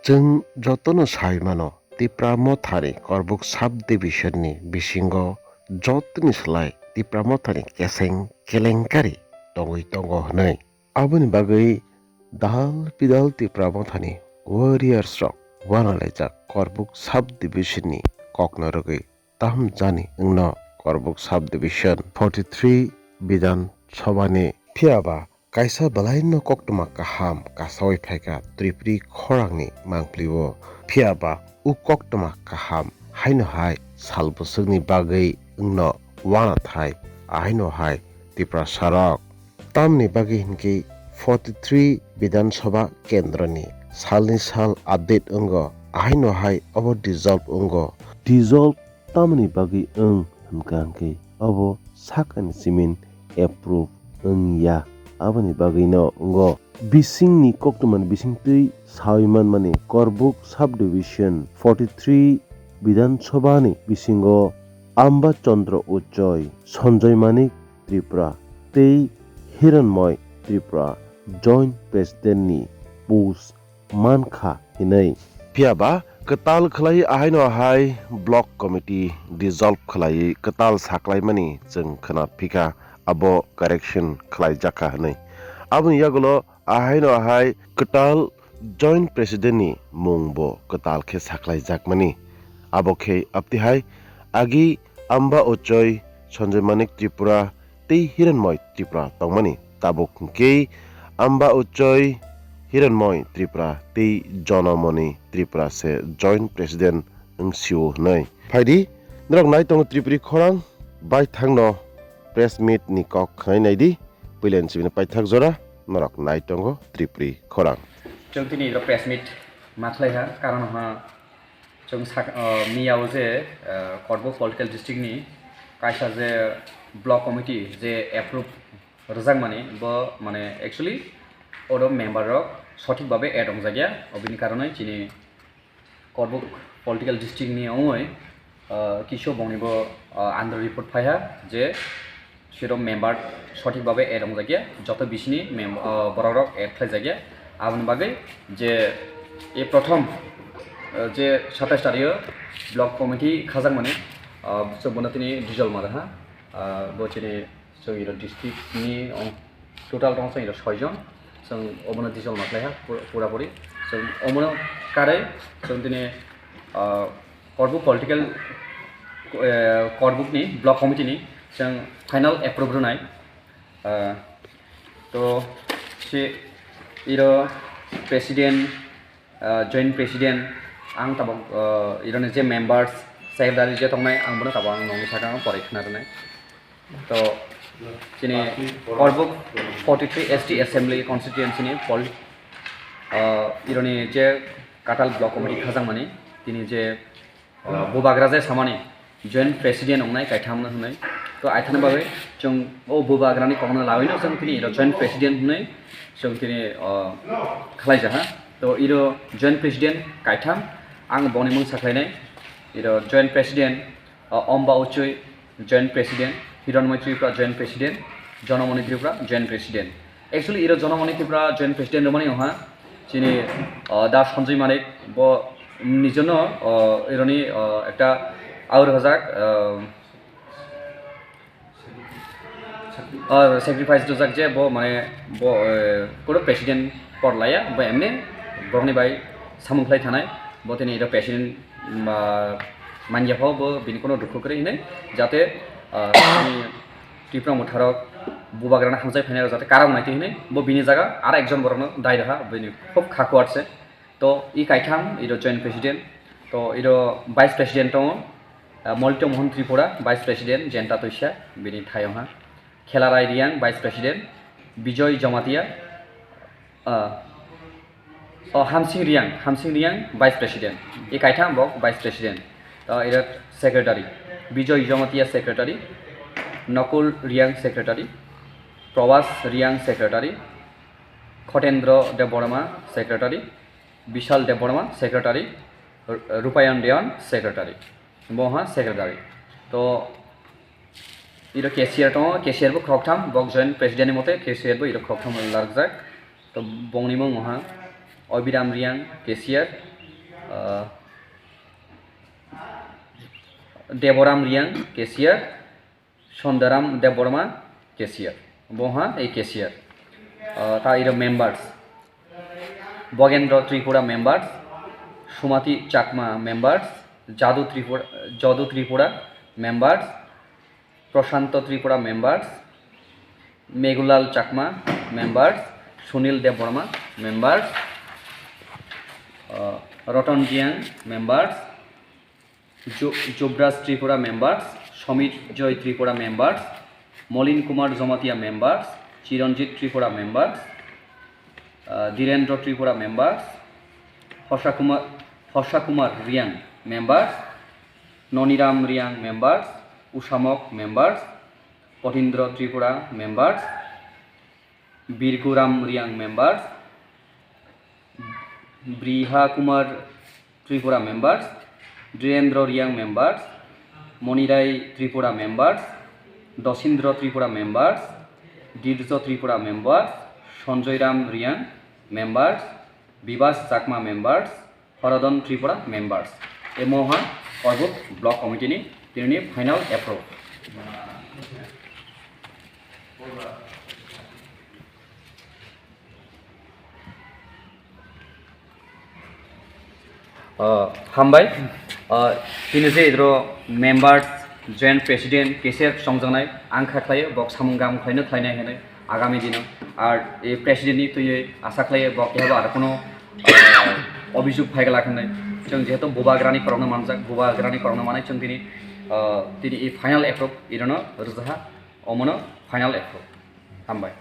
जों जतन सायमानो Tipra Mothani Korbook subdivisionनि बिसिङाव जतनि सोलाय Tipra Mothani केलेंकारि दङै दङ होनै आबोनि बागै दाल पिदाल Tipra Mothani warriors rok wanalaijak Korbook subdivisionनि koknorogoi taham jani wngno Korbook subdivision 43 bidan sabhani phiaba kaisa balaino koktoma kaham kasawai phaika Tripuri Khorangni mangplio phiaba u koktoma kaham Haino hai salbosokni bagui wngno wanathai Haino hai Tipra sarok tamni bagui hinki 43 Bidan Sabha Kendrani salni sal update ungo Haino hai abo dissolve tamni bagui hingkangke abo sakani simin approve ya aboni bagui no ungo bisingni koktoman bisingtui saiman mani Korbook subdivision 43 Bidan Sabha ni bisingo Amba Chandra Ujoy Sanjay Manik Tripura tei Hiranmoy Tripura joint president ni post mankha hinai phiaba Kwtal Khwlai Haino hai block committee dissolve khlai Kwtal saklai mani जों खोना phika abo correction khlai jaka hinai aboni yagulo Haino hai Kwtal joint president ni mungbo Kwtal khe saklai jakmani abo khe apti hai agi Amba Ujoy Sanjay Manik Tripura tei Hiranmoy Tripura tongmani tabuk ke Amba Ujoy Hiranmoy Tripura tei Jonamoni Tripura se joint president ngsiu nei phaidi nrok nai tong Tripuri Khorang bai thangno press meet ni kok khnai nai di pilen sibini paithak jora nrok nai tongo Tripuri Khorang जों दिनै press मिट माथलायहा कारण हा जों मियाव जे Korbook political डिस्ट्रिक्टनि कायसा जे block committee जे एप्रुव रजाक माने actually ओडो member सठिक भावे add हमजागिया अबिनि कारणे चिनि Korbook political डिस्ट्रिक्टनि ओय किशो बंनिबो आन्डार रिपोर्ट फायहा जे सिरो मेम्बर सठिक भावे एड हमजागिया जत बिसिनि बररक एड खायजागिया आबनि बागै जे ए प्रथम जे 27 तारियो ब्लक कमिटी खाजाक माने सबनतिनि डिजल मारहा बचिनि जोंनि डिस्ट्रिक्टनि टोटाल दं जोंनि 6 जन जों अबनो डिजल मारलायहा पुरापुरि जों अमनो कारै जों दिनै Korbook पलिटिकल Korbookनि ब्लक कमिटिनि जों फाइनाल एप्रुव होनाय तो से इरो प्रेसिडेंट जॉइंट प्रेसिडेंट आं तब इरोने जे मेम्बार्स सेक्रेटारि जे तंनाय आंबो तब आं नंनि साका फरायखना दोननाय तो दिनै Korbook 43 ST एसेम्बली कन्स्टिट्युएन्सिनि इरोनि जे Kwtal ब्लक कमिटी खाजांमानि दिनै जे बुबाग्रा जे सामानि जॉइंट प्रेसिडेंट हमनाय गायथामनो होनाय तो आइथानो बागै जों ओ बुबाग्रानि कमनो लावैनो जों दिनै जॉइंट प्रेसिडेंट होनाय जों दिनै खालायजाहा तो इरो जॉइंट प्रेसिडेंट गायथाम आं बनि मुं साख्लायनाय इरो joint president Amba Ujoy joint president Hiranmoy Tripura joint president Jonamoni Tripura joint president actually इरो Jonamoni Tripura जॉइंट प्रेसिडेंट रमानि ओहा चिनि दा सन्जय मानिक ब निजनो इरोनि एकटा आउर हजाक sacrifice dojak je bo mane bo kono president porlaya bo emne borni bai samungklai thanai bo tini ida president manjafao bo bini kono dukho kore hinai jate Tripura motharok bubagrana hamjai phainai jate karam naiti hinai bo bini jaga ara ekjon borno dai raha bini khub khaku atse to I kaitham ido joint president to ido vice president to Molto Mohan Tripura vice president Jenta Toisha bini thayongha Khwlai Riang Vice President, Bijoy Jamatia, Hamsing Riang Vice President. E kaitham bok Vice President. Ira Secretary, Bijoy Jamatia Secretary, Nakul Riang Secretary, Pravas Riang Secretary, Khotendra Deborama Secretary, Bishal Deborama Secretary, Rupayan Deon Secretary. Moha Secretary. तो इरो cashier तो cashier बो खरकथाम बक joint president मते cashier बो इरो खरकथाम लारजाक तो बंनि मुं महा अबिराम रियां cashier Devram रियां केसियर सन्दाराम देवबर्मा केसियर बहा এই केसियर তার members Bagendra Tripura members Sumati Chakma members Jadu Tripura members Prashanta Tripura members Meghulal Chakma members Sunil Debbarma members Ratan Jiang members Yubaraj Tripura members Samir Joy Tripura members Malin Kumar Jamatia members Chiranjit Tripura members Dhirendra Tripura members Harsha Kumar Reang members Naniram Reang members Ushamak members Pathindra Tripura members Birguram Reang members Briha Kumar Tripura members Dhirendra Reang members Manirai Tripura members Dashindra Tripura members Dirgha Tripura members Sanjay Ram Reang members Bibas Chakma members Hardan Tripura members ए महा करबुक ब्लक कमिटिनि दिनैनि final approve हामबाय दिनै जे इद्र मेम्बार्स जइन्ट प्रेसिडेन्ट केसियर संजानाय आं खाख्लायो बक सामुंगाम खायनो थायनाय होनाय आगामी दिनाव आर ए प्रेसिडेन्टनि तुयै आसा खालायो बक हेबा आरो कोनो अभियोग फायगला होननाय जों जेहेतु बुबाग्रानि करनो मानजाक बुबाग्रानि करनो मानाय जों दिनै दिनै फाइनाल एप्रुभ इरनो रोजाहा अमनो फाइनाल एप्रुभ हामबाय